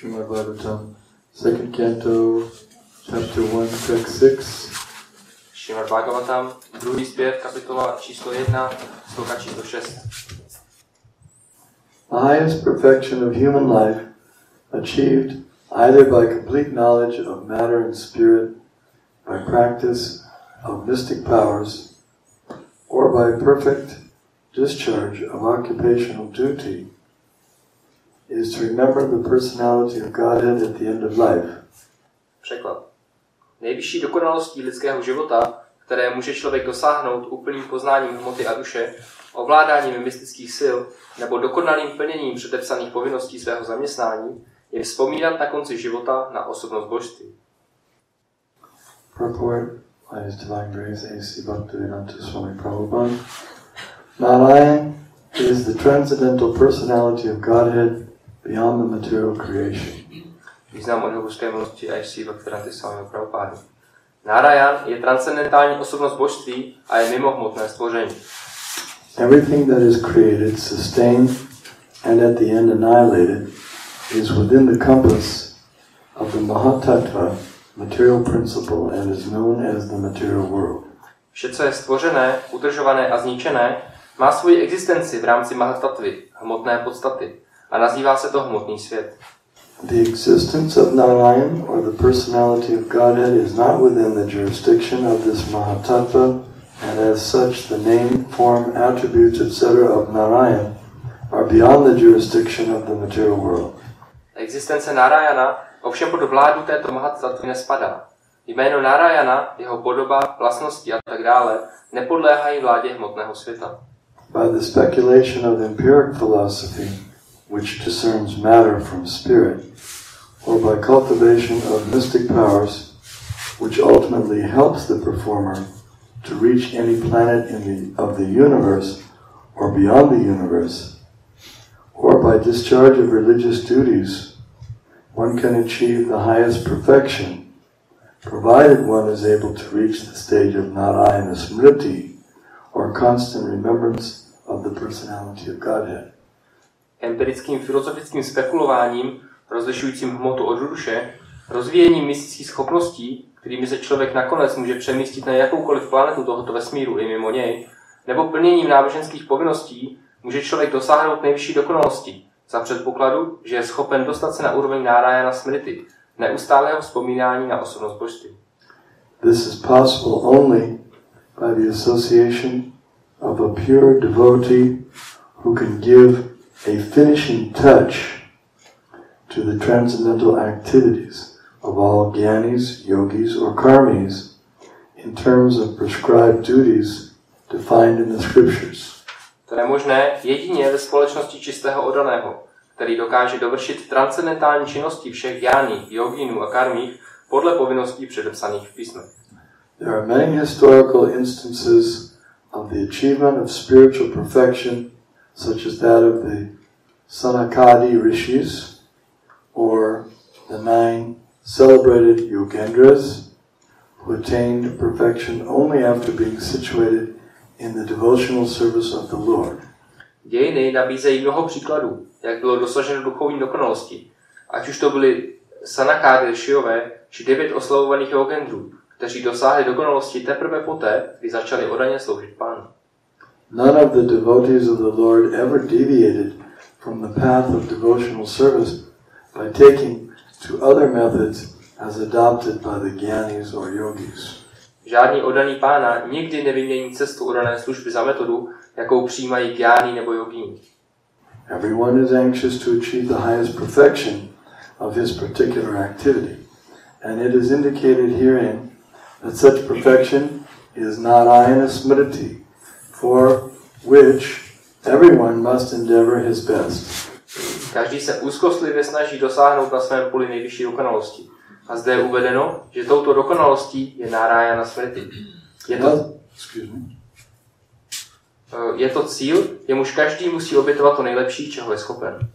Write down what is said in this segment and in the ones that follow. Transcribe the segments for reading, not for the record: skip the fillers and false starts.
Srimad Bhagavatam, second canto, chapter 1, text 6. Srimad Bhagavatam, druhý zpěv, kapitola číslo 1, sloka číslo 6. The highest perfection of human life, achieved either by complete knowledge of matter and spirit, by practice of mystic powers, or by perfect discharge of occupational duty, is to remember the personality of Godhead at the end of life. Překlad. Nejvyšší dokonalostí lidského života, které může člověk dosáhnout úplným poznáním hmoty a duše, ovládáním mystických sil nebo dokonalým plněním předepsaných povinností svého zaměstnání, je vzpomínat na konci života na osobnost božství. Purport by His Divine Grace A.C. Bhaktivedanta Swami Prabhupada. Narayan is the transcendental personality of Godhead beyond the material creation. Význam od božské milosti A.C. Bhaktivedanta Swami Prabhupada. Narayan je transcendentální osobnost božství a je mimo hmotné stvoření. Everything that is created, sustained, and at the end annihilated is within the compass of the Mahatattva, material principle, and is known as the material world. Vše, co je stvořené, udržované a zničené, má svoji existenci v rámci Mahatattvy, hmotné podstaty, a nazývá se to hmotný svět. The existence of Narayan, or the personality of Godhead, is not within the jurisdiction of this Mahatattva, and as such the name, form, attributes, etc. of Narayan are beyond the jurisdiction of the material world. Existence Narayana ovšem pod vládu této Mahatattva nespadá. Jméno Narayana, jeho podoba, vlastnosti a tak dále nepodléhají vládě hmotného světa. By the speculation of empiric philosophy, which discerns matter from spirit, or by cultivation of mystic powers, which ultimately helps the performer to reach any planet of the universe or beyond the universe, or by discharge of religious duties, one can achieve the highest perfection, provided one is able to reach the stage of Narayana Smriti, or constant remembrance of the personality of Godhead. Empirickým filozofickým spekulováním, rozlišujícím hmotu od duše, rozvíjením mystických schopností, kterými se člověk nakonec může přemístit na jakoukoliv planetu tohoto vesmíru i mimo něj, nebo plněním náboženských povinností, může člověk dosáhnout nejvyšší dokonalosti, za předpokladu, že je schopen dostat se na úroveň Narayana Smriti, neustálého vzpomínání na osobnost božství. This is possible only by the association of a pure devotee who can give a finishing touch to the transcendental activities of all jnanis, yogis, or karmis in terms of prescribed duties defined in the scriptures. To je možné jedině ve společnosti čistého oddaného, který dokáže dovršit transcendentální činnosti všech jnání, jogínů a karmích podle povinností předepsaných v písmech. There are many historical instances of the achievement of spiritual perfection, such as that of the Sanakadi rishis, or the 9 celebrated yogendras, who attained perfection only after being situated in the devotional service of the Lord. Dějiny nabízejí mnoho příkladů, jak bylo dosaženo duchovní dokonalosti, ať už to byly Sanakády ršiové, či 9 oslavovaných yogendrů, kteří dosáhli dokonalosti teprve poté, kdy začali oddaně sloužit Pánu. None of the devotees of the Lord ever deviated from the path of devotional service by taking to other methods as adopted by the jnanis or yogis. Žádný oddaný Pána nikdy nevymění cestu oddané služby za metodu, jakou přijímají jnáni nebo jogíni. Everyone is anxious to achieve the highest perfection of his particular activity, and it is indicated herein that such perfection is Narayana Smriti, for which everyone must endeavor his best. Každý se úzkostlivě snaží dosáhnout na svém poli nejvyšší dokonalosti. A zde je uvedeno, že touto dokonalostí je Narayana Smriti. Je to cíl, jemuž každý musí obětovat to nejlepší, čeho je schopen.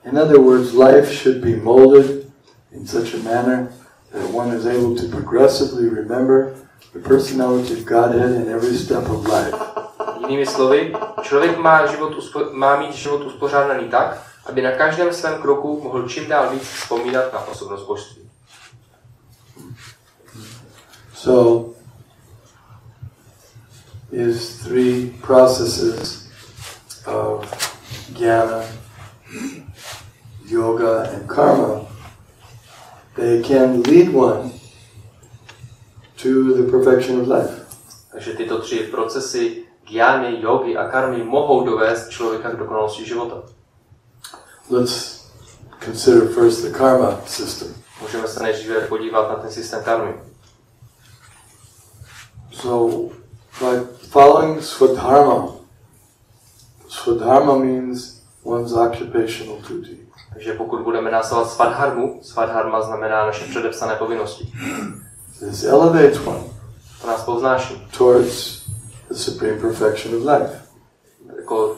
In other words, life should be molded in such a manner that one is able to progressively remember the personality of Godhead in every step of life. Jinými slovy, člověk má mít život uspořádaný tak, aby na každém svém kroku mohl čím dál víc vzpomínat na osobnost božství. So, these three processes of jnana, yoga, and karma, they can lead one to the perfection of life. Takže tyto tři procesy gyány, jogy a karmy mohou dovést člověka k dokonalosti života. Let's consider first the karma system. Můžeme se nejdříve podívat na ten systém karmy. So, by following Swadharma, Swadharma means one's occupational duty. Takže pokud budeme následovat svadharmu, svadharma znamená naše předepsané povinnosti. This elevates one To nás povznáší. towards the supreme perfection of life. Jako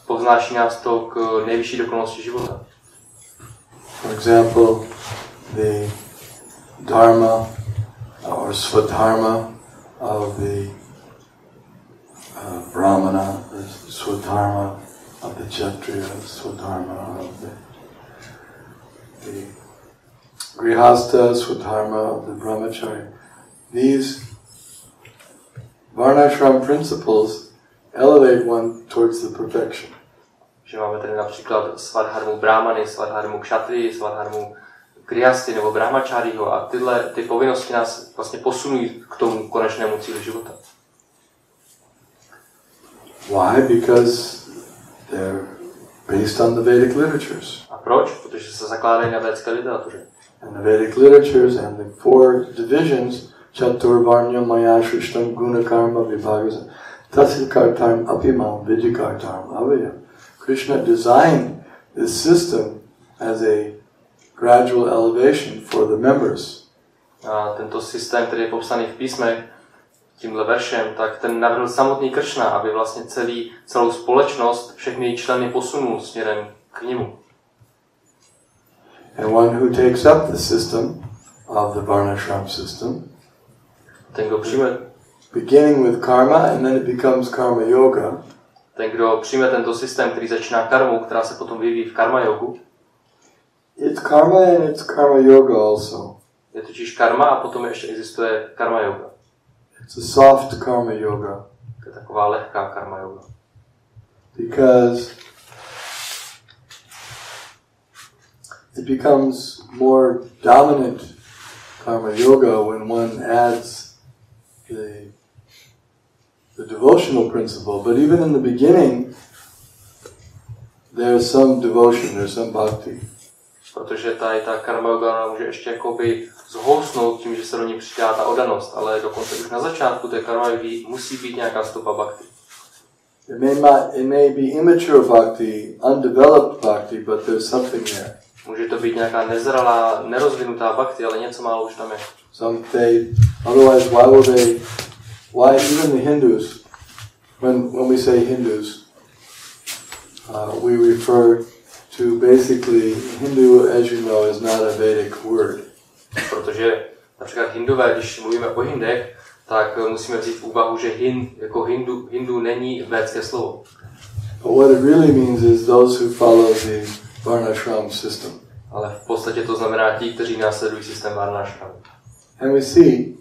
povznáší nás to k nejvyšší dokonalosti života. For example, the dharma or swadharma of the brahmana, the swadharma of the kshatriya, swadharma of the grihastha, swadharma of the brahmachari. These varnashram principles elevate one towards the perfection. Že máme tady například svadharmu brahmany, svadharmu kshatriyi, svadharmu grihasty nebo brahmachariho a ty povinnosti nás vlastně posunují k tomu konečnému cíli života. Why? Because they're based on the Vedic literatures. A proč? Protože se zakládají na védské literatuře. And the Vedic literatures and the four divisions, Chaturvarnya Maya Shrishtam Guna Karma Vibhagas, Tasyakartam Apimam Vijakartam Avaya. Krishna designed this system as a gradual elevation for the members. A tento systém, který je popsaný v písmech tímhle veršem, tak ten navrhl samotný Krishna, aby vlastně celou společnost, všechny její členy posunul směrem k němu. And one who takes up the system of the Varnashram system, Ten, kdo přijme, beginning with karma and then it becomes karma yoga, ten, kdo přijme tento systém, který začíná karmou, která se potom vyvíjí v karma jogu, it's karma and it's karma yoga also. je totiž karma a potom ještě existuje karma yoga. It's a soft karma yoga. To je taková lehká karma yoga. Because it becomes more dominant karma yoga when one adds the devotional principle. But even in the beginning, there's some devotion, there's some bhakti. Protože ta karma yoga může ještě jakoby zhousnout tím, že se do ní přidá ta oddanost, ale dokonce už na začátku té karma yogy musí být nějaká stopa bhakti. It may be immature bhakti, undeveloped bhakti, but there's something there. Může to být nějaká nezralá, nerozvinutá bhakti, ale něco málo už tam je. Some faith. Otherwise, why even the Hindus, when we say Hindus, we refer to basically, Hindu, as you know, is not a Vedic word. Protože například Hindové, když mluvíme o Hindech, tak musíme vzít v úvahu, že Hindu není védské slovo. But what it really means is those who follow the Varnashram system. Ale v podstatě to znamená ti, kteří následují systém Varnashram. And we see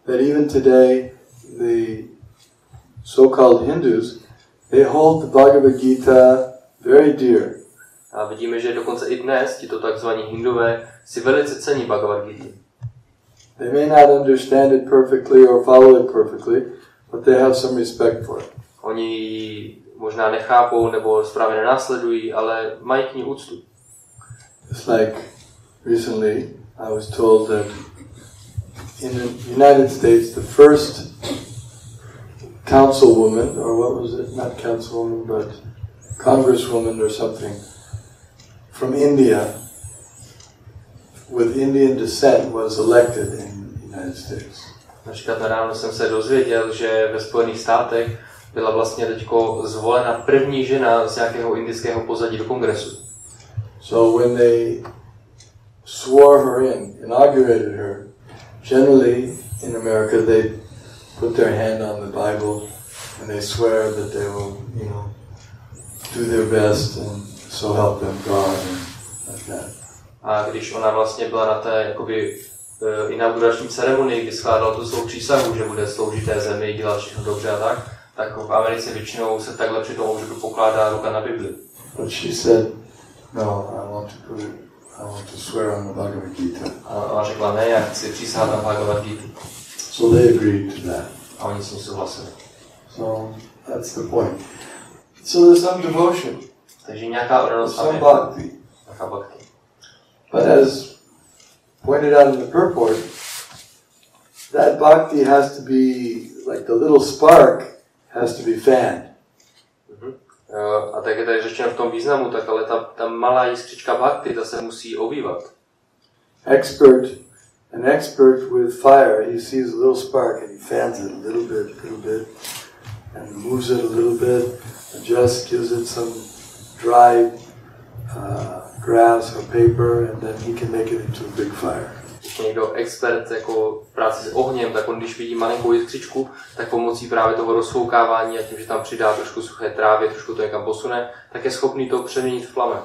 that even today, the so-called Hindus, they hold the Bhagavad Gita very dear. A vidíme, že dokonce i dnes tito takzvaní Hindové si velice cení Bhagavad Gita. They may not understand it perfectly or follow it perfectly, but they have some respect for it. Oni možná nechápou nebo správně nenásledují, ale mají k ní úctu. It's like recently I was told that in the United States the first councilwoman, or what was it, not councilwoman, but congresswoman or something, from India with Indian descent was elected in the United States. Například nedávno jsem se dozvěděl, že ve Spojených státech byla vlastně teďko zvolena první žena z nějakého indického pozadí do kongresu. So when they swore her in, inaugurated her, generally in America they put their hand on the Bible and they swear that they will, do their best and so help them God and like that. A když ona vlastně byla na té jakoby inaugurační ceremonii, kdy skládala tu svou přísahu, že bude sloužit té zemi, dělat všechno dobře a tak v Americe většinou se takhle při tom obřadu pokládá ruka na Bibli. But she said, no, I want to swear on the Bhagavad Gita. A ona řekla, ne, já chci přísahat na Bhagavad Gita. So they agreed to that. A oni s ním souhlasili. So that's the point. So there's some devotion. Takže nějaká oddanost tam je. Some bhakti. Nějaká bhakti. But as pointed out in the purport, that bhakti has to be, like the little spark has to be fanned. A tak je tady řečeno v tom významu, tak ale ta malá jiskřička bhakti, ta se musí ovývat. An expert with fire, he sees a little spark and he fans it a little bit, and moves it a little bit, adjusts, gives it some dry grass or paper, and then he can make it into a big fire. Když někdo expert jako v práci s ohněm, tak on když vidí malinkou jiskřičku, tak pomocí právě toho rozfoukávání a tím, že tam přidá trošku suché trávy, trošku to někam posune, tak je schopný to přeměnit v plamen.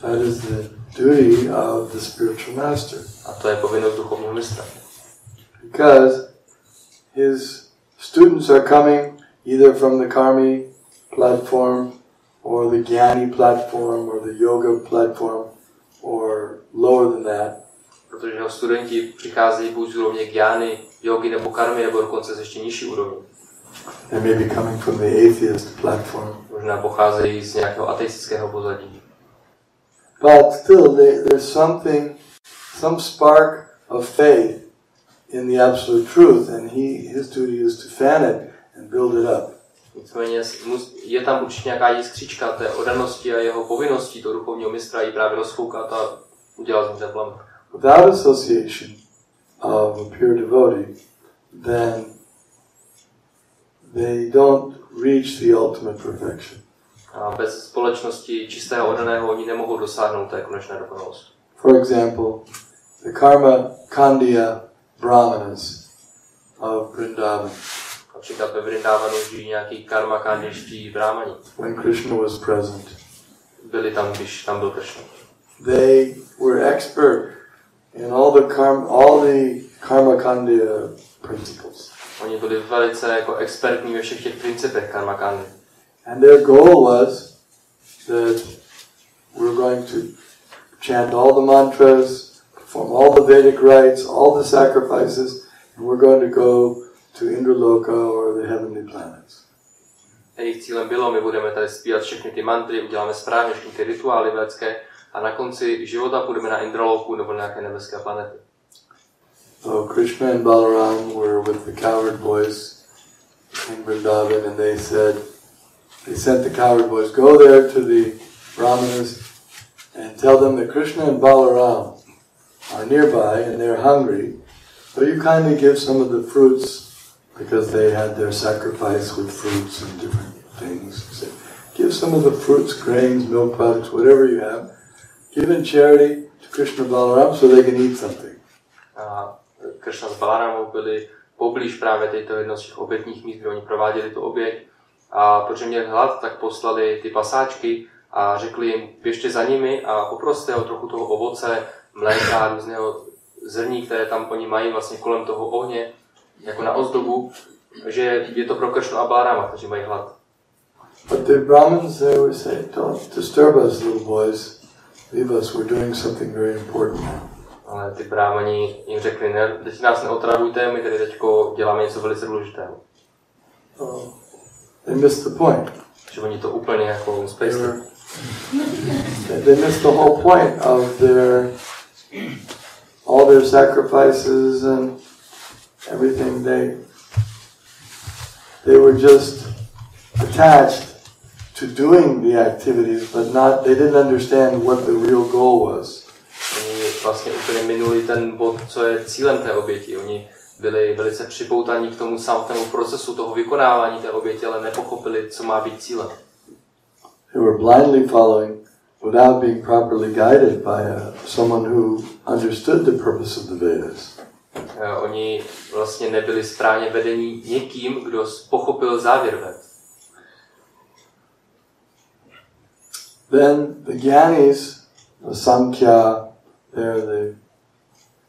That is the duty of the spiritual master. A to je povinnost duchovního mistra. Because his students are coming either from the karmi platform or the jnani platform or the yoga platform or lower than that. Protože jeho studenti přicházejí buď z úrovně gyány, jogy nebo karmy, nebo dokonce z ještě nižší úrovně. They may be coming from the atheist platform. Možná pocházejí z nějakého ateistického pozadí. But still, there's some spark of faith in the absolute truth, and his duty is to fan it and build it up. Nicméně je tam určitě nějaká jiskřička té oddanosti a jeho povinností toho duchovního mistra ji právě rozfoukat a udělat z ní ten plamen. Without association of a pure devotee, then they don't reach the ultimate perfection. A bez společnosti čistého oddaného oni nemohou dosáhnout té konečné dokonalosti. For example, the karma kandiya brahmanas of Vrindavan. Například ve Vrindavanu žijí nějaký karma kandiští brahmani. When Krishna was present, byli tam, když tam byl Krishna. They were expert in all the karma kandiya principles. Oni byli velice jako expertní ve všech těch principech karma kandy. And their goal was that we're going to chant all the mantras, perform all the Vedic rites, all the sacrifices, and we're going to go to Indraloka or the heavenly planets. Jejich cílem bylo, my budeme tady zpívat všechny ty mantry, uděláme správně všechny ty rituály védské a na konci života půjdeme na Indraloku nebo na nějaké nebeské planety. So Krishna and Balaram were with the cowherd boys in Vrindavan, and they sent the cowherd boys, go there to the Brahmanas and tell them that Krishna and Balaram are nearby and they're hungry. So you kindly give some of the fruits, because they had their sacrifice with fruits and different things. So give some of the fruits, grains, milk products, whatever you have. Give in charity to Krishna and Balaram so they can eat something. Krishna s Balaramou byli poblíž právě této jedno z těch obětních míst, kde oni prováděli tu oběť. A protože měli hlad, tak poslali ty pasáčky a řekli jim, běžte za nimi a poproste o trochu toho ovoce, mléka, různého zrní, které tam oni mají vlastně kolem toho ohně, jako na ozdobu, že je to pro Krishnu a Balarama, kteří mají hlad. But the Brahmins, they would say, don't disturb us, little boys. Leave us, we're doing something very important now. Ale ty brahmani jim řekli, ne, teď nás neotravujte, my tady teďko děláme něco velice důležitého. They missed the point. Že oni to úplně jako spaceli. They missed the whole point of all their sacrifices and everything. They were just attached to doing the activities, but they didn't understand what the real goal was. Oni vlastně úplně minuli ten bod, co je cílem té oběti. Oni byli velice připoutaní k tomu samotnému procesu toho vykonávání té oběti, ale nepochopili, co má být cílem. They were blindly following without being properly guided by someone who understood the purpose of the Vedas. Oni vlastně nebyli správně vedení někým, kdo pochopil závěr Ved. Then the Gyanis, the Sankhya, they're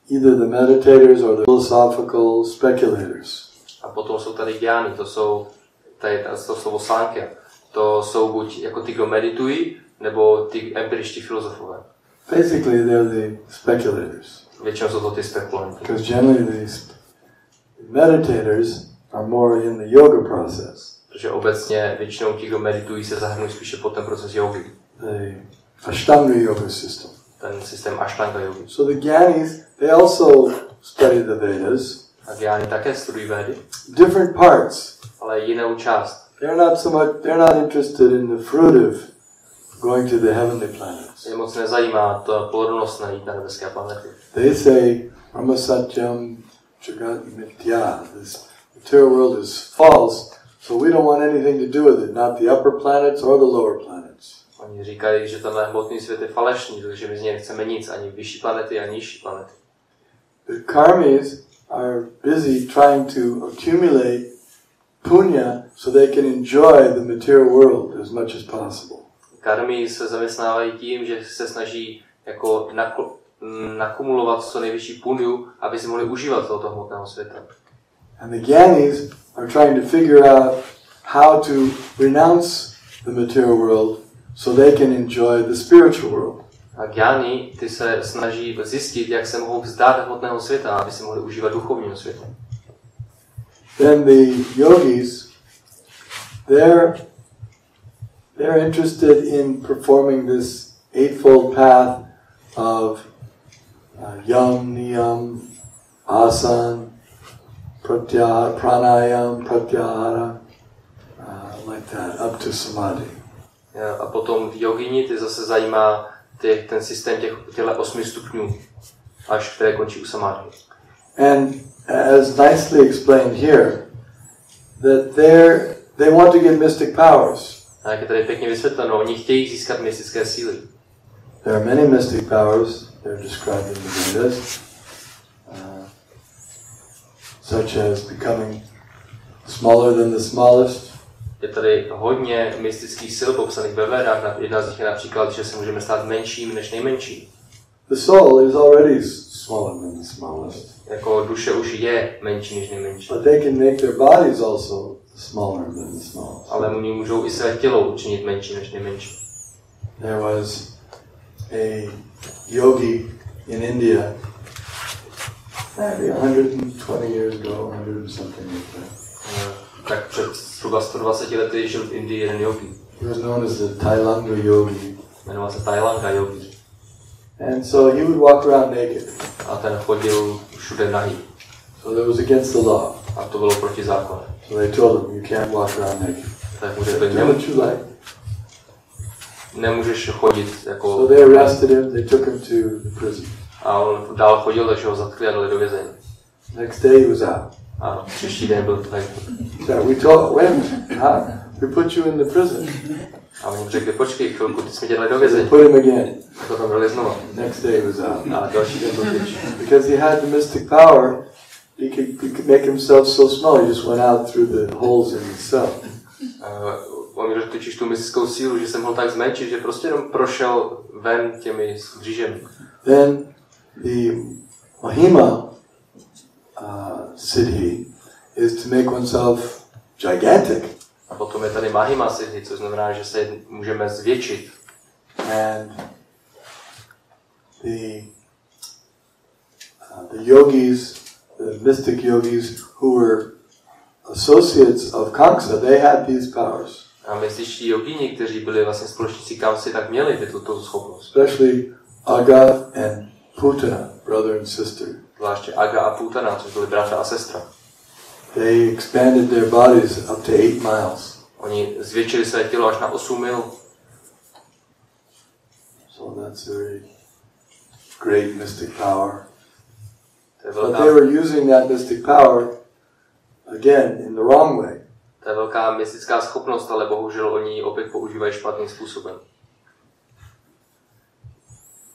either the meditators or the philosophical speculators. A potom jsou tady gyány, to slovo Sankhya. To jsou buď jako ty, kdo meditují, nebo ty empiričtí filozofové. Basically, they're the speculators. Většinou jsou to ty spekulanti. Because generally the meditators are more in the yoga process. Protože obecně většinou ti, kdo meditují, se zahrnují spíše pod ten proces jogy. The Ashtanga yoga system. Ten systém Ashtanga yogy. So the Gyanis, they also study the Vedas. A gyáni také studují Védy. Different parts. Ale jinou část. They're not interested in the fruit of going to the heavenly planets. Je moc nezajímá ta plodnost najít na nebeské planety. They say, Brahma Satyam Jagat Mithya. This material world is false, so we don't want anything to do with it, not the upper planets or the lower planets. Oni říkají, že tenhle hmotný svět je falešný, takže my z něj nechceme nic, ani vyšší planety, ani nižší planety. The karmis are busy trying to accumulate punya so they can enjoy the material world as much as possible. Karmy se zaměstnávají tím, že se snaží jako nakumulovat co nejvyšší punyu, aby si mohli užívat tohoto hmotného světa. And the Gyanis are trying to figure out how to renounce the material world so they can enjoy the spiritual world. A gyáni, ty se snaží zjistit, jak se mohou vzdát hmotného světa, aby si mohli užívat duchovního světa. Then the yogis, they're interested in performing this eightfold path of yam, niyam, asan, pranayam, pratyahara, like that, up to samadhi. A potom jogini, ty zase zajímá ten systém těchto 8 stupňů, až které končí u samadhi. And as nicely explained here, that they want to get mystic powers. A jak je tady pěkně vysvětleno, oni chtějí získat mystické síly. There are many mystic powers. They're described in the Vedas, such as becoming smaller than the smallest. Je tady hodně mystických sil popsaných ve Védách. Jedna z nich je například, že se můžeme stát menším než nejmenší. The soul is already smaller than the smallest. Jako duše už je menší než nejmenší. But they can make their bodies also smaller than the smallest. Ale oni můžou i své tělo učinit menší než nejmenší. There was a yogi in India, maybe 120 years ago, 100 something like that. Tak před zhruba 120 lety žil v Indii jeden yogi. He was known as the Tailanga yogi. Jmenoval se Tailanga yogi. And so he would walk around naked. A ten chodil všude nahý. So that was against the law. A to bylo proti zákonu. So they told him, you can't walk around naked. Tak mu řekli, Do what you like. Nemůžeš chodit jako... So they arrested him, they took him to the prison. A on dál chodil, takže ho zatkli a dali do vězení. Next day he was out. A příští den byl venku. So we told him, we put you in the prison. A oni mu řekli, počkej chvilku, ty jsme tě dali do They vězení. put him again. A to tam dali znova. Next day he was out. A další den byl pryč. Because he had the mystic power, he could make himself so small, he just went out through the holes in himself. On měl totiž tu mystickou sílu, že se mohl tak zmenšit, že prostě jenom prošel ven těmi skřížemi. Then the Mahima siddhi is to make oneself gigantic. A potom je tady Mahima siddhi, což znamená, že se můžeme zvětšit. And the yogis, the mystic yogis who were associates of Kamsa, they had these powers. A mystičtí jogini, kteří byli vlastně společníci Kamsy, tak měli tuto schopnost. Especially Aga and Putana, brother and sister. Zvláště Aga a Putana, což byli bratr a sestra. They expanded their bodies up to 8 miles. Oni zvětšili své tělo až na 8 mil. So that's a very great mystic power. But they were using that mystic power again in the wrong way. To je velká mystická schopnost, ale bohužel oni ji opět používají špatným způsobem.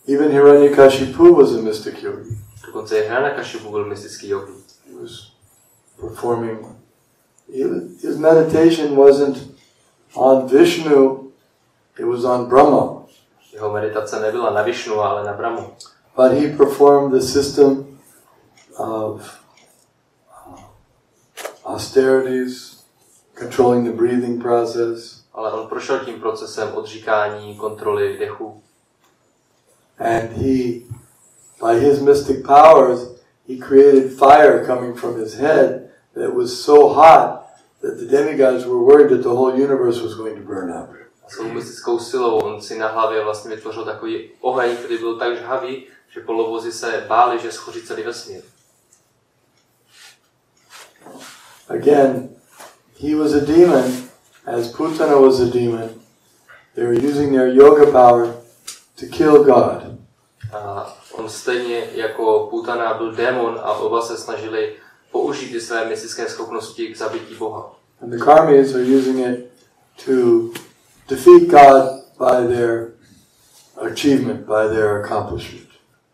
Even Hiranyakashipu was a mystic yogi. Dokonce i Hiranyakashipu byl mystický yogi. He was performing. His meditation wasn't on Vishnu; it was on Brahma. Jeho meditace nebyla na Višnu, ale na Brahmu. But he performed the system of austerities, controlling the breathing process. Ale on prošel tím procesem odříkání, kontroly dechu. And he, by his mystic powers, he created fire coming from his head that was so hot that the demigods were worried that the whole universe was going to burn up. A svou mystickou silou on si na hlavě vlastně vytvořil takový oheň, který byl tak žhavý, že polovozy se báli, že schoří celý vesmír. Again, he was a demon, as Putana was a demon. They were using their yoga power to kill God. A on stejně jako Putana byl démon a oba se snažili použít ty své mystické schopnosti k zabití Boha. And the karmis are using it to defeat God by their achievement, by their accomplishment.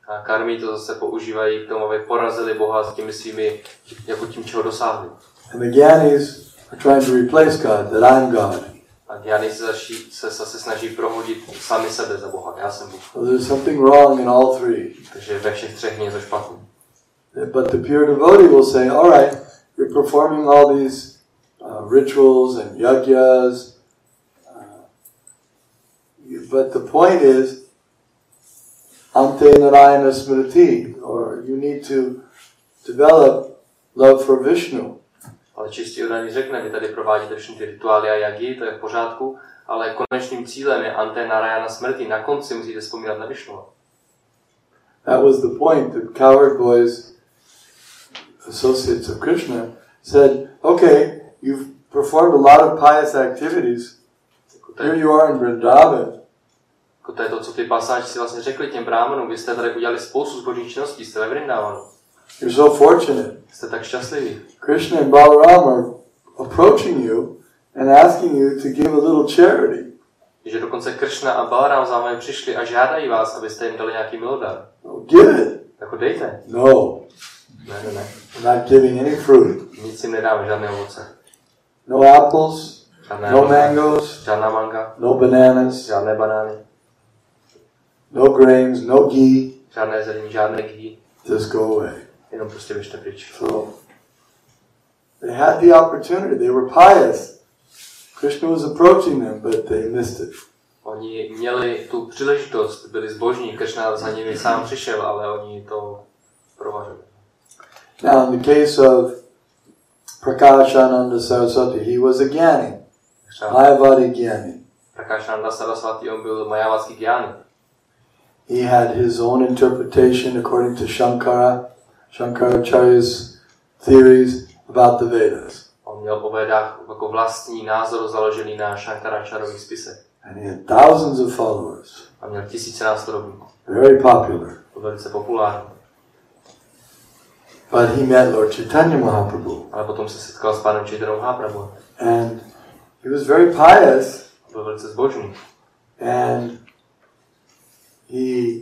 A karmy to zase používají k tomu, aby porazili Boha s těmi svými, jako tím, čeho dosáhli. And the Gyanis are trying to replace God, that I'm God. A Gyani se zase snaží prohodit sami sebe za Boha. Já jsem Bůh. Well, there's something wrong in all three. Takže ve všech třech je něco špatné. But the pure devotee will say, all right, you're performing all these rituals and yagyas, but the point is, ante narayana smriti, or you need to develop love for Vishnu. Ale čistě oddaný řekne, vy tady provádíte všechny ty rituály a jagy, to je v pořádku, ale konečným cílem je ante narayana smrti. Na konci musíte vzpomínat na Višnu. That was the point. The cowherd boys, associates of Krishna, said, okay, you've performed a lot of pious activities. Here you are in Vrindavan. To je to, co ty pasážci vlastně řekli těm brámanům. Vy jste tady udělali spoustu zbožných činností, jste ve Vrindavanu. You're so fortunate. Jste tak šťastliví. Krishna and Balaram are approaching you and asking you to give a little charity. Že dokonce Krishna a Balaram za vámi přišli a žádají vás, abyste jim dali nějaký milodar. No, give it. Jako dejte. No. Ne. We're not giving any fruit. Nic jim nedáme, žádné ovoce. No apples. Žádné No mangoes. Žádná manga. No bananas. Žádné banány. No grains. No ghee. Žádné zelení, žádné ghee. Just go away. Jenom prostě běžte pryč. So they had the opportunity. They were pious. Krishna was approaching them, but they missed it. Oni měli tu příležitost, byli zbožní, Krishna za nimi sám přišel, ale oni to provařili. Now, in the case of Prakashananda Saraswati, he was a Gyani, Mayavadi Gyani. Prakashananda Saraswati, on byl Mayavadský Gyani. He had his own interpretation according to Shankaracharya's theories about the Vedas. On měl o Védách jako vlastní názor založený na Shankaracharových spisech. And he had thousands of followers. A měl tisíce následovníků. Very popular. To velice populární. But he met Lord Chaitanya Mahaprabhu. Ale potom se setkal s pánem Chaitanya Mahaprabhu. And he was very pious. Byl velice zbožný. And he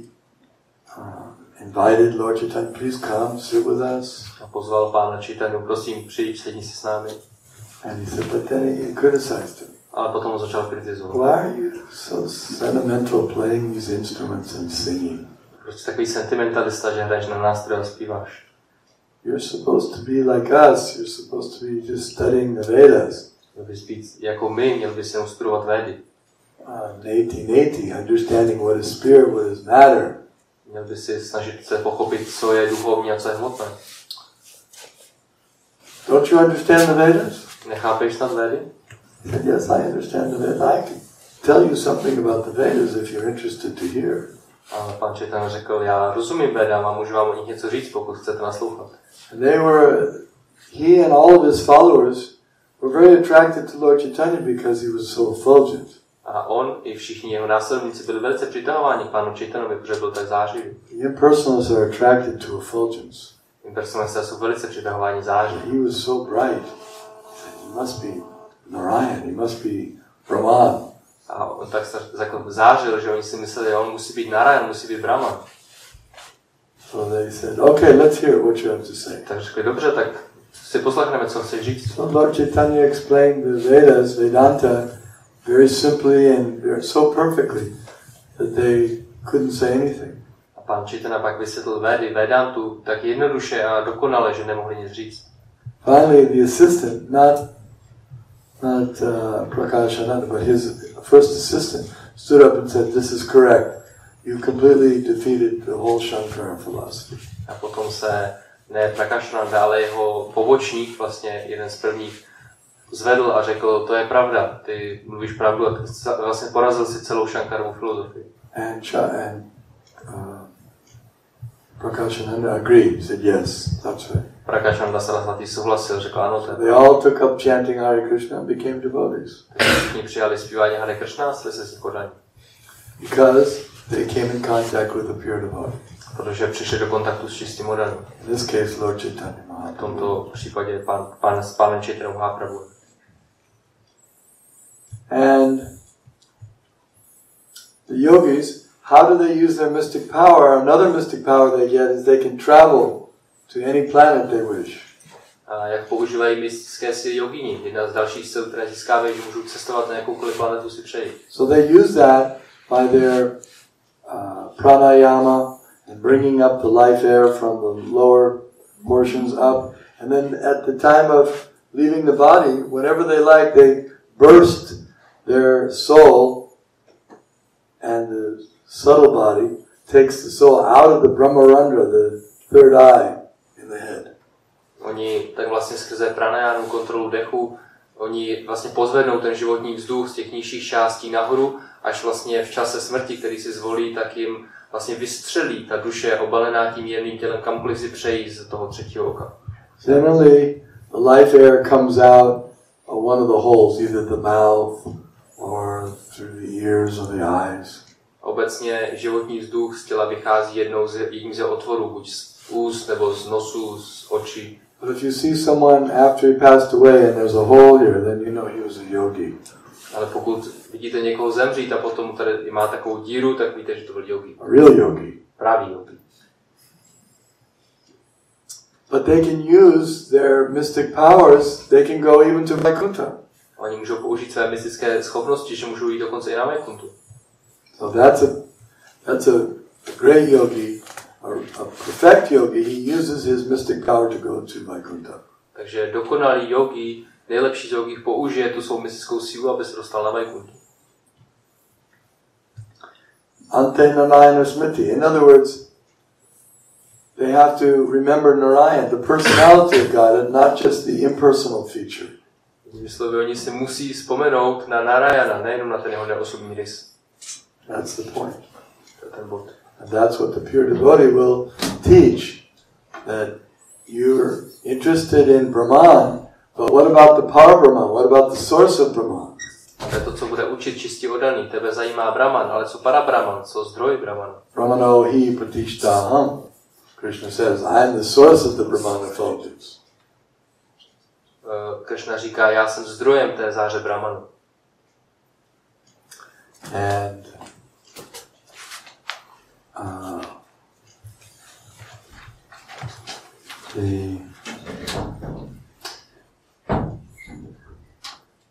invited Lord Chaitanya, please come, sit with us. A pozval pána Chaitanya, prosím, přijď, sedni si s námi. And he said, but then he criticized him. Ale potom ho začal kritizovat. Why are you so sentimental playing these instruments and singing? Proč jsi takový sentimentalista, že hraješ na nástroje a zpíváš? You're supposed to be like us. You're supposed to be just studying the Vedas. Měl bys být jako my, měl bys jenom studovat Védy. Neti, understanding what is spirit, what is matter. Měl bys si snažit se pochopit, co je duchovní a co je hmotné. Don't you understand the Vedas? Nechápeš snad Védy? He said, yes, I understand the Vedas. I can tell you something about the Vedas if you're interested to hear. A pan Chaitanya řekl, já rozumím Védám a můžu vám o nich něco říct, pokud chcete naslouchat. And he and all of his followers were very attracted to Lord Chaitanya because he was so effulgent. A on i všichni jeho následníci byli velice přitahováni k pánu Chaitanovi, protože byl tak zářivý. The impersonalists are attracted to effulgence. Impersonalisté jsou velice přitahováni září. He was so bright. He must be Narayan, he must be Brahman. A on tak zářil, že oni si mysleli, že on musí být Narayan, musí být Brahman. So they said, okay, let's hear what you have to say. Tak řekli, dobře, tak si poslechneme, co chceš říct. So Lord Chaitanya explained the Vedas, Vedanta, very simply and so perfectly that they couldn't say anything. A pán Chaitanya pak vysvětlil Vedantu tak jednoduše a dokonale, že nemohli nic říct. Finally, the assistant, not Prakashananda, but his first assistant, stood up and said, "This is correct. You completely defeated the whole Shankara philosophy." A potom se ne Prakashananda, ale jeho pobočník, vlastně jeden z prvních, zvedl a řekl, to je pravda, ty mluvíš pravdu a vlastně porazil si celou Shankarovu filozofii. And Prakashananda agreed. He said, "Yes, that's right." Prakashananda Saraswati souhlasil, řekl ano, to je. They all took up chanting Hare Krishna and became devotees. Všichni přijali zpívání Hare Krishna a stali se si podaní. Because they came in contact with the pure devotee. Protože přišli do kontaktu s čistým odaním. In this case, Lord Chaitanya V Mahaprabhu. tomto případě pánem Chaitanya Mahaprabhu. And the yogis, how do they use their mystic power? Another mystic power they get is they can travel to any planet they wish. A jak používají mystické síly jogini? Jedna z dalších sil, které získávají, že můžou cestovat na jakoukoliv planetu si přeji. So they use that by their pranayama and bringing up the life air from the lower portions up. And then at the time of leaving the body, whenever they like, they burst their soul, and the subtle body takes the soul out of the Brahmarandra, the third eye in the head. Oni tak vlastně skrze pranajánu, kontrolu dechu, oni vlastně pozvednou ten životní vzduch z těch nižších částí nahoru, až vlastně v čase smrti, který si zvolí, tak jim vlastně vystřelí ta duše obalená tím jemným tělem, kamkoliv si přejí z toho třetího oka. Generally, the life air comes out of one of the holes, either the mouth or through the ears or the eyes. Obecně životní vzduch z těla vychází jedním ze otvorů, buď z úst nebo z nosu, z očí. But if you see someone after he passed away and there's a hole here, then you know he was a yogi. Ale pokud vidíte někoho zemřít a potom tady má takovou díru, tak víte, že to byl yogi. A real yogi. Právý yogi. But they can use their mystic powers, they can go even to Vaikuntha. Oni můžou použít své mystické schopnosti, že můžou jít dokonce i na Vaikuntu. So that's a great yogi, a perfect yogi. He uses his mystic power to go to Vaikuntha. Takže dokonalý yogi, nejlepší z yogích použije tu svou mystickou sílu, aby se dostal na Vaikuntu. Ante Narayana Smriti. In other words, they have to remember Narayan, the personality of God, and not just the impersonal feature. Myslovi, oni si musí vzpomenout na Narayana, nejenom na ten jeho neosobní rys. That's the point. To je ten bod. And that's what the pure devotee will teach, that you're interested in Brahman, but what about the power Brahman? What about the source of Brahman? To je to, co bude učit čistě oddaný. Tebe zajímá Brahman, ale co para Brahman, co zdroj Brahmana? Brahmano hi pratishtaham. Krishna says, I am the source of the Brahman effulgence. Krishna říká, já jsem zdrojem té záře Brahmanu. And the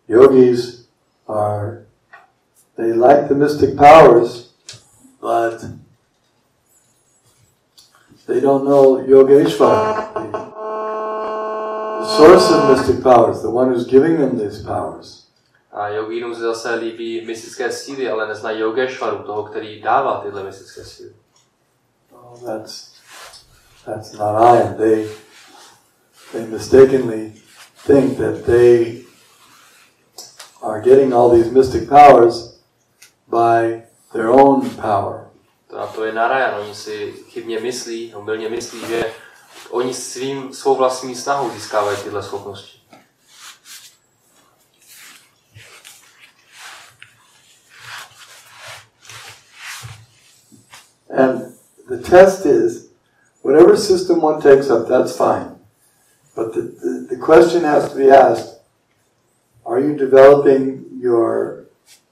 yogis they like the mystic powers, but they don't know Yogeshwara, the source of mystic powers, the one who's giving them these powers. A jogínům se zase líbí mystické síly, ale neznají Yogeshwaru, toho, který dává tyhle mystické síly. Oh, that's Narayan. They mistakenly think that they are getting all these mystic powers by their own power. To je Narayan. Oni si chybně myslí, omylně myslí, že oni svou vlastní snahou získávají tyhle schopnosti. And the test is, whatever system one takes up, that's fine. But the question has to be asked, are you developing your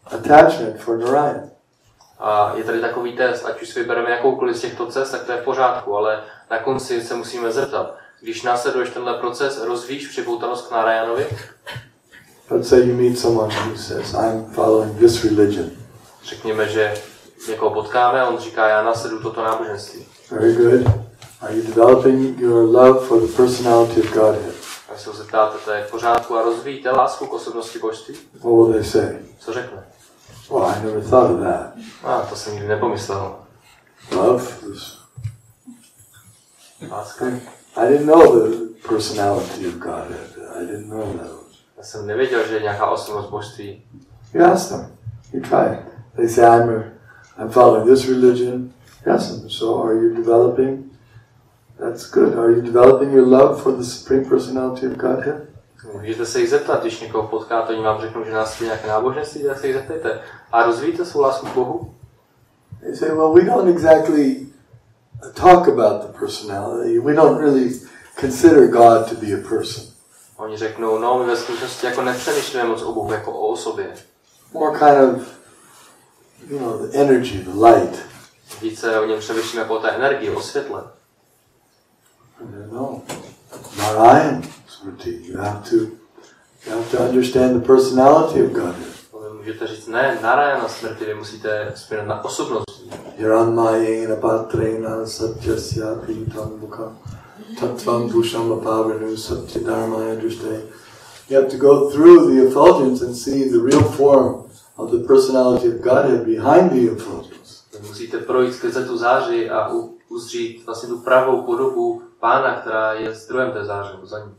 attachment for Narayan? A je tady takový test, ať už si vybereme jakoukoliv z těchto cest, tak to je v pořádku, ale na konci se musíme zeptat, když následuješ tenhle proces, rozvíjíš připoutanost k Narayanovi? Let's say you meet someone who says, I'm following this religion. Řekněme, že někoho potkáme a on říká, já následuju toto náboženství. Very good. Are you developing your love for the personality of Godhead? Až se ho zeptáte, to je v pořádku a rozvíjíte lásku k osobnosti božství? What will they say? Co řekne? Well, I never thought of that. To jsem nikdy nepomyslel. Love is... Láska. I didn't know the personality of Godhead. I didn't know that. Já jsem nevěděl, že je nějaká osobnost božství. You ask them. You try it. They say, I'm following this religion. Yes, so are you developing? That's good. Are you developing your love for the Supreme Personality of Godhead? Můžete se jich zeptat, když někoho potkáte, oni vám řeknou, že nás nějaké náboženství, tak se jich zeptejte. A rozvíjíte svou lásku k Bohu? They say, well, we don't exactly talk about the personality. We don't really consider God to be a person. Oni řeknou, no, my ve skutečnosti jako nepřemýšlíme moc o Bohu jako o osobě. More kind of, the energy, the light. Více o něm přemýšlíme jako o té energii, o světle. No, Narayan Smriti. You have to understand the personality of God. Vy můžete říct, ne, Narayana Smrti, vy musíte vzpomínat na osobnost. Hiranmayena patrena satyasya pitam mukha tattvam bhusham apavranu satyadharmaya drishte. You have to go through the effulgence and see the real form of the personality of Godhead behind the effulgence. Vy musíte projít skrze tu záři a uzřít vlastně tu pravou podobu Pána, která je zdrojem té záře za ní.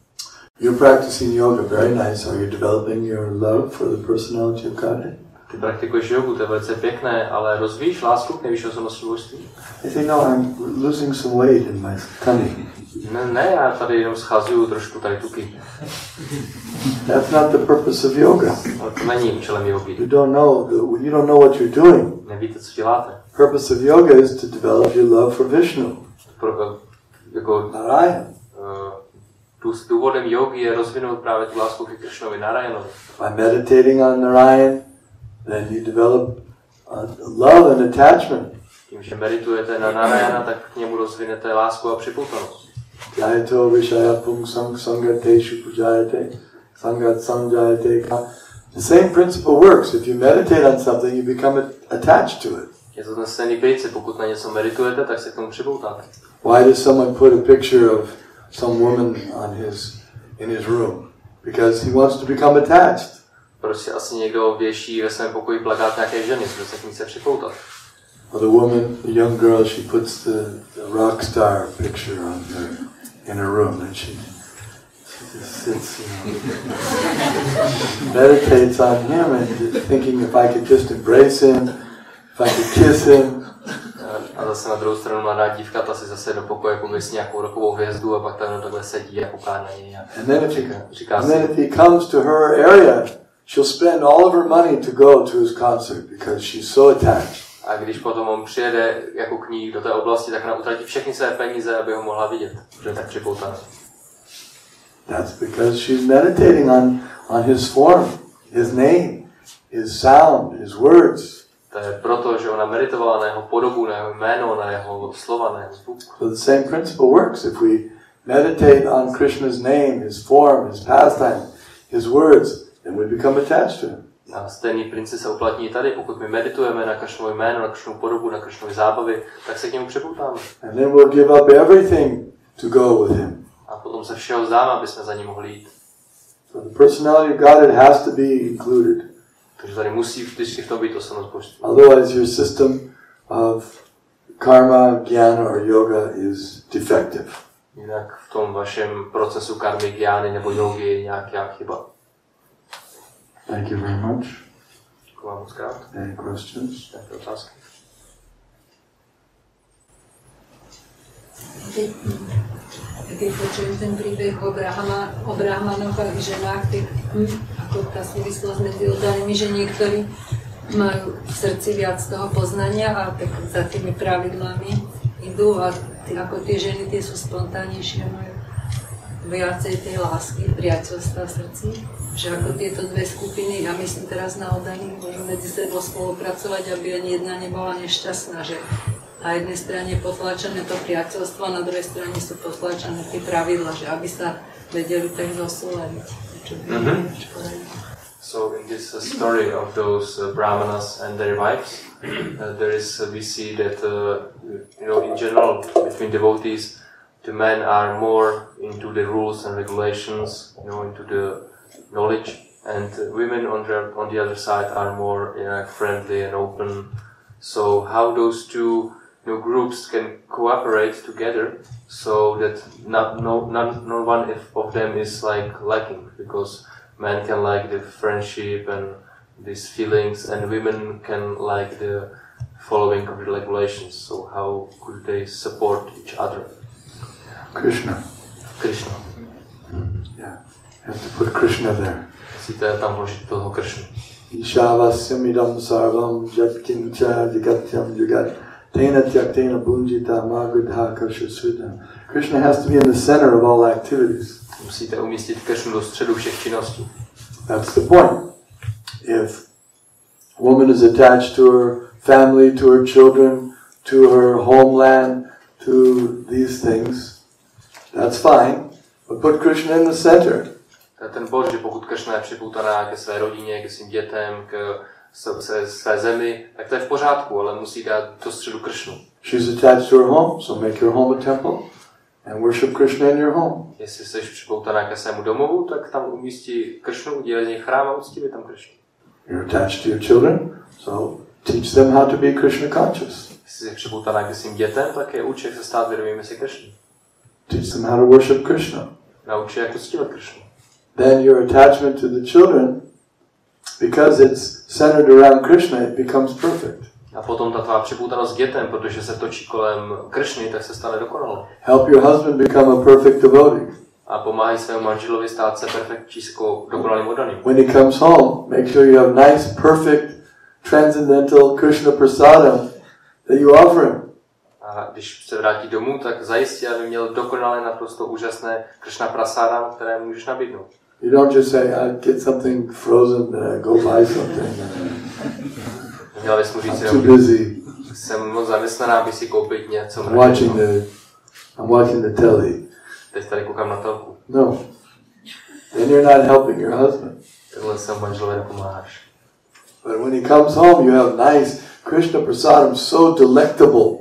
You're practicing yoga, very nice. Are you developing your love for the personality of Godhead? Ty praktikuješ jogu, to je velice pěkné, ale rozvíjíš lásku k nejvyšší osobnosti božství? I say, no, I'm losing some weight in my tummy. Ne, já tady jenom schazuju trošku tady tuky. That's not the purpose of yoga. Ale to není účelem jogy. You don't know what you're doing. Nevíte, co děláte. Purpose of yoga is to develop your love for Vishnu. Jako Narayan. Důvodem jogy je rozvinout právě tu lásku k Krishnovi, Narayanovi. By meditating on Narayan, then you develop love and attachment. Tím, že meditujete na Narayana, tak k němu rozvinete lásku a připoutanost. Jayato vishaya pungsam sangateshu pujayate sangat samjayate. The same principle works. If you meditate on something, you become attached to it. Je to ten stejný princip, pokud na něco meditujete, tak se k tomu připoutáte. Why does someone put a picture of some woman in his room? Because he wants to become attached. Proč si asi někdo věší ve svém pokoji plakát nějaké ženy, protože se k ní chce připoutat? Well, the woman, the young girl, she puts the rock star picture on her in her room, and she just sits, meditates on him, and thinking if I could just embrace him, if I could kiss him. A zase na druhou stranu mladá dívka, ta si zase do pokoje pomyslí nějakou rokovou hvězdu a pak tam takhle sedí a kouká na něj. And then if he comes to her area, she'll spend all of her money to go to his concert because she's so attached. A když potom on přijede jako k ní do té oblasti, tak ona utratí všechny své peníze, aby ho mohla vidět, protože je tak připoutaná. That's because she's meditating on his form, his name, his sound, his words. To je proto, že ona meditovala na jeho podobu, na jeho jméno, na jeho slova, na jeho zvuk. So the same principle works. If we meditate on Krishna's name, his form, his pastime, his words, then we become attached to him. A stejný princip se uplatní tady, pokud my meditujeme na Krishnovu jméno, na Krishnovu podobu, na Krishnovu zábavy, tak se k němu připoutáme. And then we'll give up everything to go with him. A potom se všeho vzdáme, aby jsme za ním mohli jít. So the personality of Godhead has to be included. Takže tady musí vždycky v tom být osobnost božství. Otherwise your system of karma, jnana or yoga is defective. Jinak v tom vašem procesu karmy, gyány nebo jogy je nějaká chyba. Thank you very much. Děkuji vám moc krát. Any questions? Nějaké otázky? Keď počujem ten príbeh o brahmanoch a ženách, tak ako tá súvislosť medzi oddanými, že niektorí majú v srdci viac toho poznania a tak za tými pravidlami idú a ako tie ženy, tie sú spontánnejšie a majú viacej tej lásky, priateľstva v srdci. Že ako tieto dve skupiny, ja myslím teraz na oddaných, môžu medzi sebou spolupracovať, aby ani jedna nebola nešťastná, že na jednej strane je potlačené to priateľstvo, a na druhej strane sú potlačené tie pravidla, že aby sa vedeli tak zosúľadiť. So in this story of those brahmanas and their wives, we see that in general between devotees, the men are more into the rules and regulations, into the knowledge, and women on the other side are more friendly and open. So how those two groups can cooperate together, so that no one of them is lacking, because men can like the friendship and these feelings, and women can like the following of the regulations. So how could they support each other? Krishna. Yeah, you have to put Krishna there. Musíte tam vložit toho Krishnu. Ishavasyamidam sarvam jatkincha jagatyam jagat tena tyaktena bunjita magudha kashasudam. Krishna has to be in the center of all activities. Musíte umístit Krishnu do středu všech činností. That's the point. If a woman is attached to her family, to her children, to her homeland, to these things, that's fine. But put Krishna in the center. Ten bod, že pokud Krishna je připoutaná ke své rodině, ke svým dětem, k své zemi, tak to je v pořádku, ale musí dát do středu Krishnu. She's attached to her home, so make your home a temple and worship Krishna in your home. Jestli jsi připoutaná ke svému domovu, tak tam umístí Krishnu, udělej z něj chrám a uctívej tam Krishnu. You're attached to your children, so teach them how to be Krishna conscious. Jestli jsi připoutaná ke svým dětem, tak je uč, jak se stát vědomými si Krishny. Teach them how to worship Krishna. Nauč je, jak uctívat Krishnu. Then your attachment to the children, because it's centered around Krishna, it becomes perfect. A potom ta tvá připoutanost k dětem, protože se točí kolem Krishny, tak se stane dokonalou. Help your husband become a perfect devotee. A pomáhej svému manželovi stát se perfektní, dokonalým oddaným. When he comes home, make sure you have nice, perfect, transcendental Krishna prasadam that you offer him. A když se vrátí domů, tak zajistí, aby měl dokonale naprosto úžasné Krishna prasadam, které můžeš nabídnout. You don't just say, I'd get something frozen, go buy something. Měla bys mu říct, I'm too busy. Jsem moc zaměstnaná, aby si koupit něco. I'm watching the telly. Teď tady koukám na telku. No. Then you're not helping your husband. Takhle se manželovi nepomáháš. But when he comes home, you have nice Krishna prasadam, so delectable.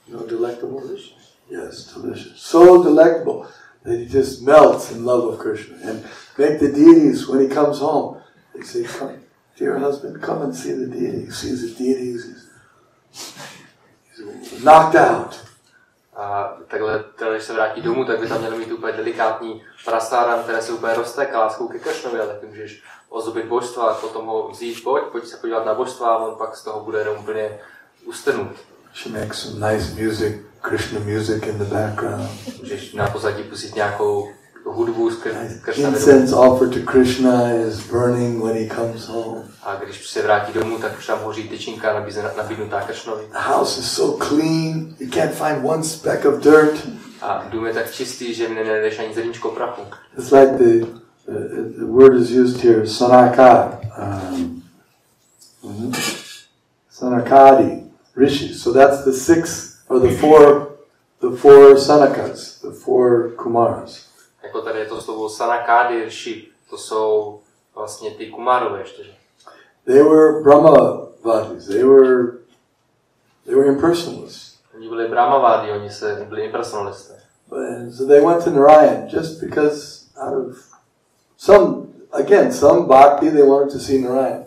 You know, delectable? Delicious. Yes, delicious. So delectable that he just melts in love of Krishna. And make the deities, when he comes home, they say, come, dear husband, come and see the deity. He sees the deities, he's knocked out. A takhle, když se vrátí domů, tak by tam mělo mít úplně delikátní prasáran, které se úplně roztéká láskou ke Krishnovi, a taky můžeš ozdobit božstva a potom ho vzít, pojď se podívat na božstva a on pak z toho bude jenom úplně ustrnut. She makes some nice music, Krishna music in the background. Můžeš na pozadí pustit nějakou hudbu z Krishna. Incense offered to Krishna is burning when he comes home. A když se vrátí domů, tak už tam hoří tyčinka nabídnutá Krishnovi. The house is so clean, you can't find one speck of dirt. A dům je tak čistý, že nenajdeš ani zrničko prachu. It's like the word is used here, sanaka, sanakadi, rishis. So that's the six or the four sanakas, the four kumaras. Jako tady je to slovo sanakadi, rishi, to jsou vlastně ty kumárové ještě. They were Brahmavadis. They were impersonalists. Oni byli brahmavadi, oni byli impersonalisté. So they went to Narayan just because out of some bhakti they wanted to see Narayan.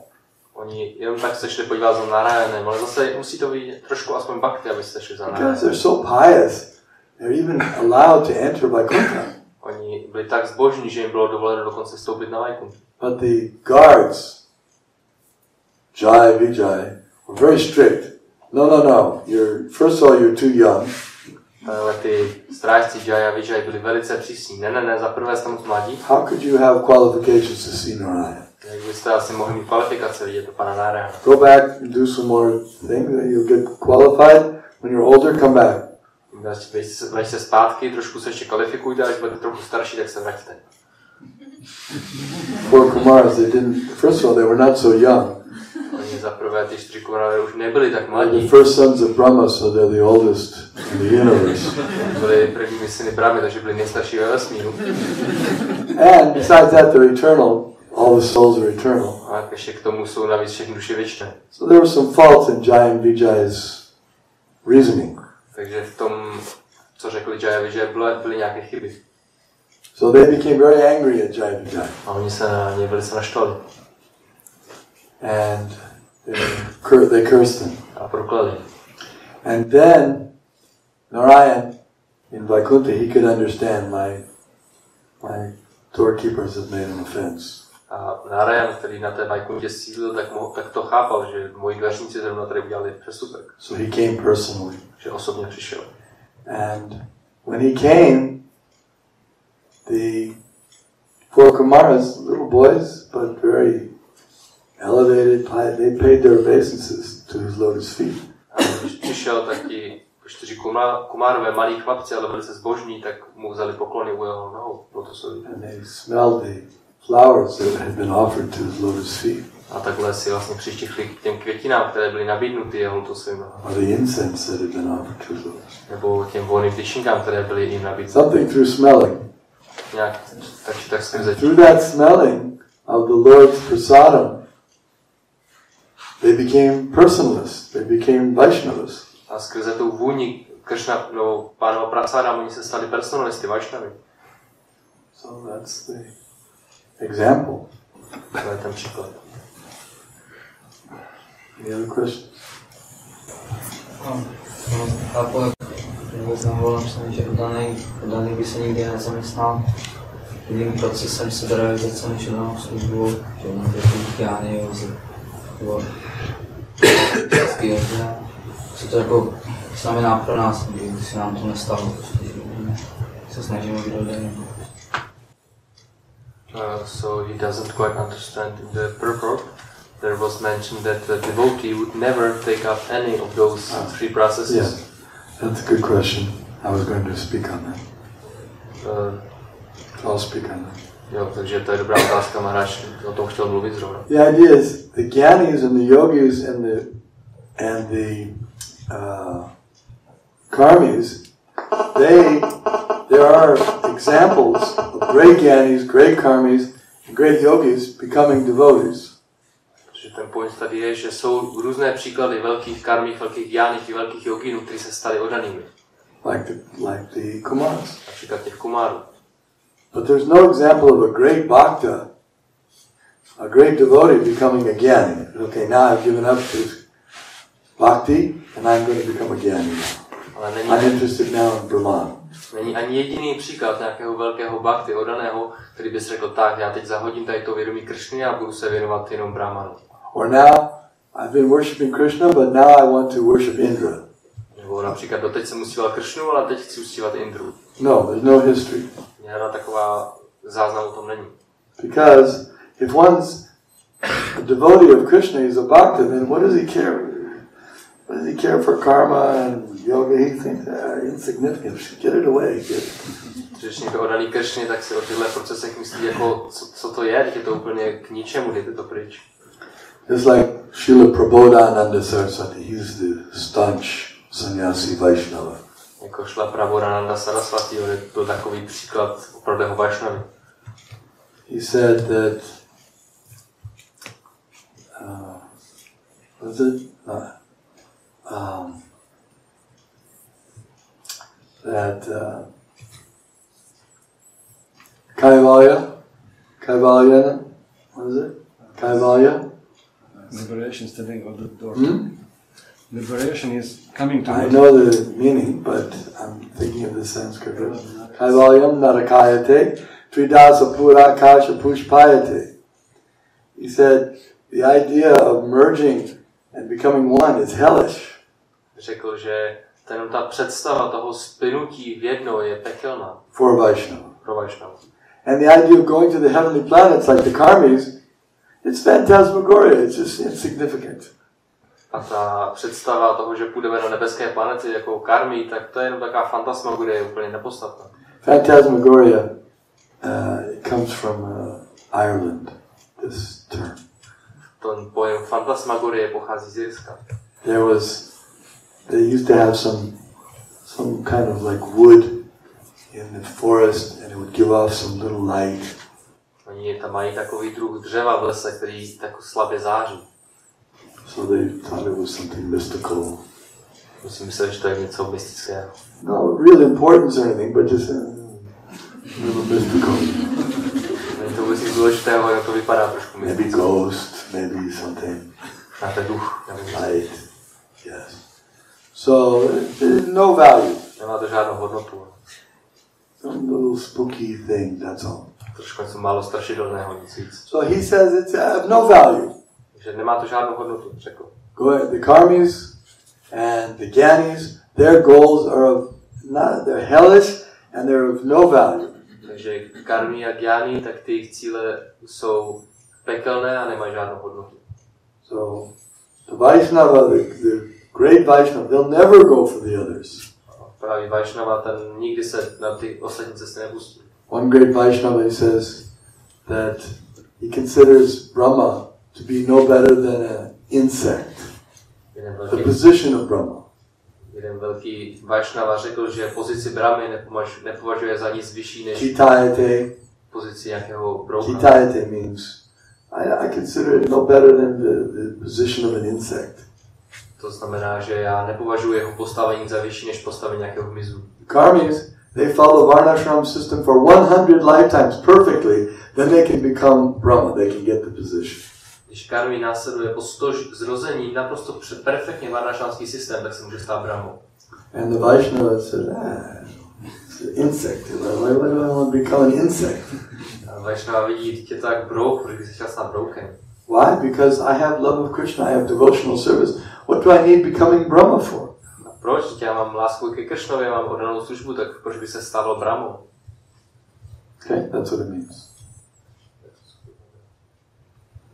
Oni jenom tak se šli podívat za Narayanem, ale zase musí to být trošku aspoň bhakti, aby se šli za Narayanem. Because they're so pious, they're even allowed to enter Vaikuntha. Oni byli tak zbožní, že jim bylo dovoleno dokonce vstoupit na Vaikuntha. But the guards, Jai, Vijay, were very strict. No. First of all, you're too young. Ale ty strážci Jai a Vijay byli velice přísní. Ne, za prvé jste moc mladí. How could you have qualifications to see Narayan? Jak byste asi mohli mít kvalifikace vidět to pana Narayana. Go back and do some more things, and you'll get qualified. When you're older, come back. Vrať se zpátky, trošku se ještě kvalifikujte, až budete trochu starší, tak se vraťte. Four Kumars, first of all, they were not so young. Oni za prvé, ty 4 Kumarové už nebyli tak mladí. The first sons of Brahma, so they're the oldest in the universe. Byli prvními syny Brahmy, takže byli nejstarší ve vesmíru. And besides that, they're eternal. all the souls are eternal. A ještě k tomu jsou navíc všechny duše věčné. So there was some fault in Jaya and Vijay's reasoning. Takže v tom, co řekli Jaya Vijay, byly nějaké chyby. So they became very angry at Jaya Vijay. A oni se na ně velice naštvali. And they cursed him. A proklali. And then Narayan in Vaikuntha, he could understand my doorkeepers have made an offense. A Narayan, který na té Vaikuntě sídlil, tak to chápal, že moji dveřníci zrovna tady udělali přestupek. So he came personally. Že osobně přišel. And when he came, the four Kumaras, little boys, but very elevated, they paid their obeisances to his lotus feet. A když přišel, tak ti 4 kumárové, malí chlapci, ale velice zbožní, tak mu vzali poklony u jeho nohou lotusových. And they smelled the flowers that had been offered to his lotus feet. A takhle si vlastně přištichli k těm květinám, které byly nabídnuty jeho lotusovým nohám. Or the incense that had been offered to his lotus. Nebo těm volným tyčinkám, které byly jim nabídnuty. Something through smelling. Nějak tak skrze. Through that smelling of the Lord's prasadam, they became personalists. They became Vaishnavas. A skrze tou vůni Krishna, no, pánova prasádám, oni se stali personalisty, Vaishnavy. So that's the example. To je ten příklad. Any other questions? Chápu, jak jsem volal, že daný by se nikdy nezaměstnal jedním procesem seberealizace než danou službu, že on je gyány, nebo český hodně. Co to jako znamená pro nás, když se nám to nestalo, protože se snažíme být hodně. So he doesn't quite understand in the purport. There was mentioned that the devotee would never take up any of those 3 processes. Yeah, that's a good question. I was going to speak on that. I'll speak on that. Jo, takže to je dobrá otázka, Maharaj o tom chtěl mluvit zrovna. The idea is the Gyanis and the Yogis and the Karmis, there are examples of great Gyanis, great Karmis, and great Yogis becoming devotees. Takže ten point tady je, že jsou různé příklady velkých karmích, velkých gyáních i velkých joginů, kteří se stali oddanými. Like the Kumaras. Například těch kumárů. But there's no example of a great bhakta, a great devotee becoming a Gyani. Okay, now I've given up to bhakti and I'm going to become a Gyani now. I'm interested now in Brahman. Není ani jediný příklad nějakého velkého bhakty oddaného, který bys řekl tak, já teď zahodím tady to vědomí Krishny a budu se věnovat jenom Brahmanu. Or now I've been worshiping Krishna, but now I want to worship Indra. Nebo například doteď jsem uctíval Krishnu, ale teď chci uctívat Indru. No, there's no history. Žádná taková záznam o tom není. Because if one's a devotee of Krishna, he's a bhakta, then what does he care? What does he care for karma and yoga? He thinks, insignificant. Get it away. Když někdo oddaný Krishně, tak si o těchto procesech myslí, jako, co to je, teď je to úplně k ničemu, dejte to pryč. It's like Srila Prabodhananda Saraswati. He's the staunch sannyasi Vaishnava. Jako šla Prabodhananda Saraswati, je to takový příklad opravdu Vaishnavy. He said that was it Kaivalya, what is it? Kaivalya? Liberation standing on the door. Liberation is coming to I know the meaning, but I'm thinking of the Sanskrit. Kaivalyam narakayate, tridasa purakasha pushpayate. He said, the idea of merging and becoming one is hellish. Řekl, že ta představa toho splynutí v jedno je pekelná. For Vaishnava. Pro Vaishnava. And the idea of going to the heavenly planets like the Karmis, it's phantasmagoria, it's just insignificant. A ta představa toho, že půjdeme na nebeské planety jako karmy, tak to je jenom taková fantasmagorie, úplně nepodstatná. Phantasmagoria comes from Ireland, this term. Ten pojem fantasmagorie pochází z Irska. They used to have some kind of like wood in the forest, and it would give off some little light. Oni tam mají takový druh dřeva v lese, který tak slabě září. So they thought it was something mystical. Musím myslet, že to je něco mystického. No real importance or anything, but just a little mystical. Není to vůbec nic důležitého, ale to vypadá trošku mysticky. Maybe ghost, maybe something. Na ten duch. Light. Yes. So no value. Nemá to žádnou hodnotu. Some little spooky thing, that's all. Trošku něco málo strašidelného, nic víc. So he says it's no value. Takže nemá to žádnou hodnotu, řekl. Go ahead. The karmis and the gyanis, their goals are they're hellish and they're of no value. Takže karmy a gyány, tak ty jejich cíle jsou pekelné a nemají žádnou hodnotu. So the Vaishnava, the great Vaishnava, they'll never go for the others. Právě Vaishnava, ten nikdy se na ty ostatní cesty nepustí. One great Vaishnava, he says that he considers Brahma to be no better than an insect. The position of Brahma. Jeden velký Vaishnava řekl, že pozici Brahmy nepovažuje za nic vyšší než pozici nějakého brouka. Kitayate means I consider it no better than the position of an insect. To znamená, že já nepovažuji jeho postavení za vyšší než postavení nějakého hmyzu. Karmis, they follow Varnashram system for 100 lifetimes perfectly, then they can become Brahma, they can get the position. Když karmy následuje po 100 zrození naprosto perfektně varnašramský systém, tak se může stát Brahmou. And the Vaishnava said, it's an insect. Why do I want to become an insect? A Vaishnava vidí dítě tak brouk, protože by se chtěl stát broukem. Why? Because I have love of Krishna, I have devotional service. What do I need becoming Brahma for? A proč? Já mám lásku ke Krishnovi, mám oddanou službu, tak proč by se stával Brahmou? Okay, that's what it means.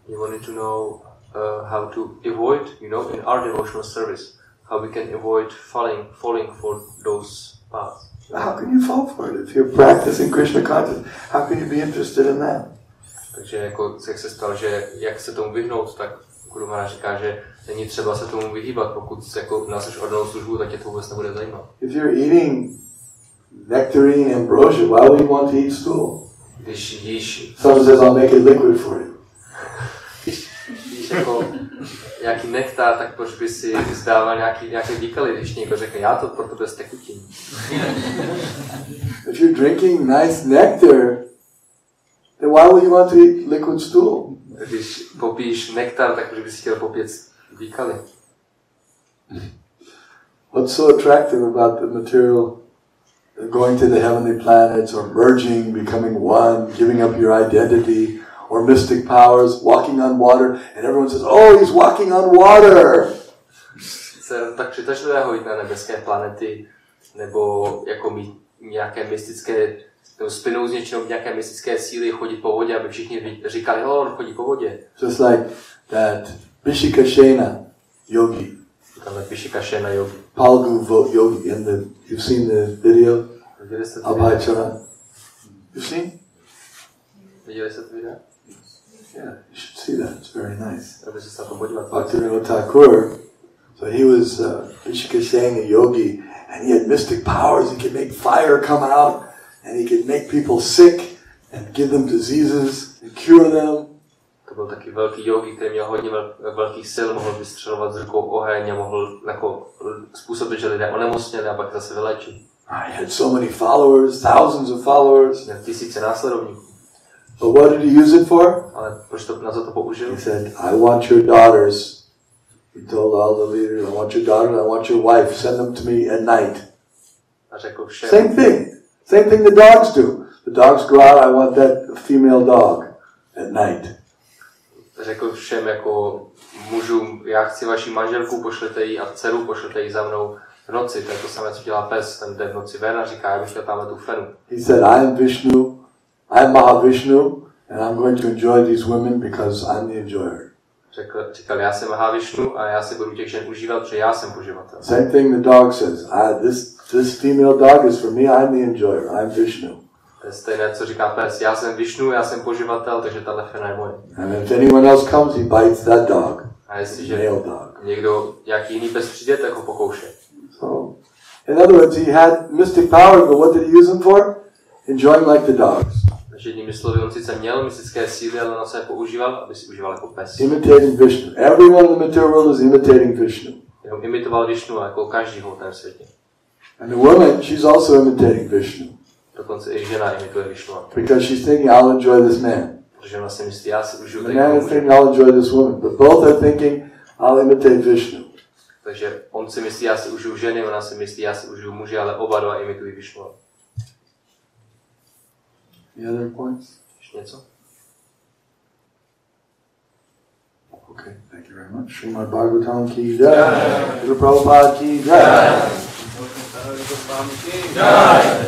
You wanted to know how to avoid, in our devotional service, how we can avoid falling for those paths. How can you fall for it? If you're practicing Krishna consciousness, how can you be interested in that? Takže jako, jak se stalo, že jak se tomu vyhnout, tak Guru Maharaj říká, že není třeba se tomu vyhýbat, pokud se jako náseš oddanou službu, tak tě to vůbec nebude zajímat. If you're eating nectarine ambrosia, why would you want to eat stool? Když jíš... Someone says, I'll make it liquid for you. Když jako nějaký nektar, tak proč by si zdával nějaké výkaly, když někdo řekne, já to pro tebe stekutím. If you're drinking nice nectar, then why would you want to eat liquid stool? Když popíš nektar, tak proč bys chtěl popít výkaly. What's so attractive about the material, going to the heavenly planets, or merging, becoming one, giving up your identity, or mystic powers, walking on water, and everyone says, oh, he's walking on water! Se tak přitažlivého jít na nebeské planety, nebo jako mít nějaké mystické, nebo splynout z něčeho nějaké mystické síly, chodit po vodě, aby všichni říkali, on chodí po vodě. Just like that Vishikashena yogi. Tamhle Vishikashena yogi. Palgu yogi, you've seen the video? Abhayachara. You've seen? Viděli jste to video? Yeah, you should see that. It's very nice. Aby se na to podívat. Bhaktivinoda Thakur, so he was Vishikashena yogi, and he had mystic powers. He could make fire come out, and he could make people sick, and give them diseases, and cure them. To byl taky velký yogi, který měl hodně velkých sil, mohl vystřelovat z rukou oheň a mohl jako způsobit, že lidé onemocněli a pak zase vylečit. He had so many followers, thousands of followers. Měl tisíce následovníků. But what did he use it for? Ale proč to na to použil? He said, I want your daughters. He told all the leaders, I want your daughters, I want your wife. Send them to me at night. A řekl všem. Same thing. Same thing the dogs do. The dogs go out, I want that female dog at night. Řekl všem jako mužům, já chci vaši manželku, pošlete ji a dceru, pošlete ji za mnou v noci. To je to samé, co dělá pes, ten jde v noci ven a říká, já bych chtěl tamhle tu fenu. He said, I am Vishnu, I am Mahavishnu, and I'm going to enjoy these women because I'm the enjoyer. Říkal, já jsem Mahavishnu a já si budu těch žen užívat, protože já jsem poživatel. Same thing the dog says, this female dog is for me, I'm the enjoyer, I'm Vishnu. To je stejné, co říká pes, já jsem Vishnu, já jsem poživatel, takže tahle fena je moje. And if anyone else comes, he bites that dog. A jestliže někdo, nějaký jiný pes přijde, tak ho pokouše. So, in other words, he had mystic powers, but what did he use them for? Enjoying like the dogs. Takže jinými slovy, on sice měl mystické síly, ale on se je používal, aby si užíval jako pes. Imitating Vishnu. Everyone in the material world is imitating Vishnu. Jenom imitoval Vishnu jako každý v hmotném světě. And the woman, she's also imitating Vishnu. Dokonce i žena imituje Vishnu. Because she's thinking, I'll enjoy this man. Protože ona si myslí, já si užiju The man is thinking, I'll enjoy this woman. But both are thinking, I'll imitate Vishnu. Takže on si myslí, já si užiju ženy, ona si myslí, já si užiju muže, ale oba dva imitují Vishnu. Any other points? Ještě něco? Okay, thank you very much. Srimad Bhagavatam ki jai. Srila Prabhupada ki jai. Goswami ki jai.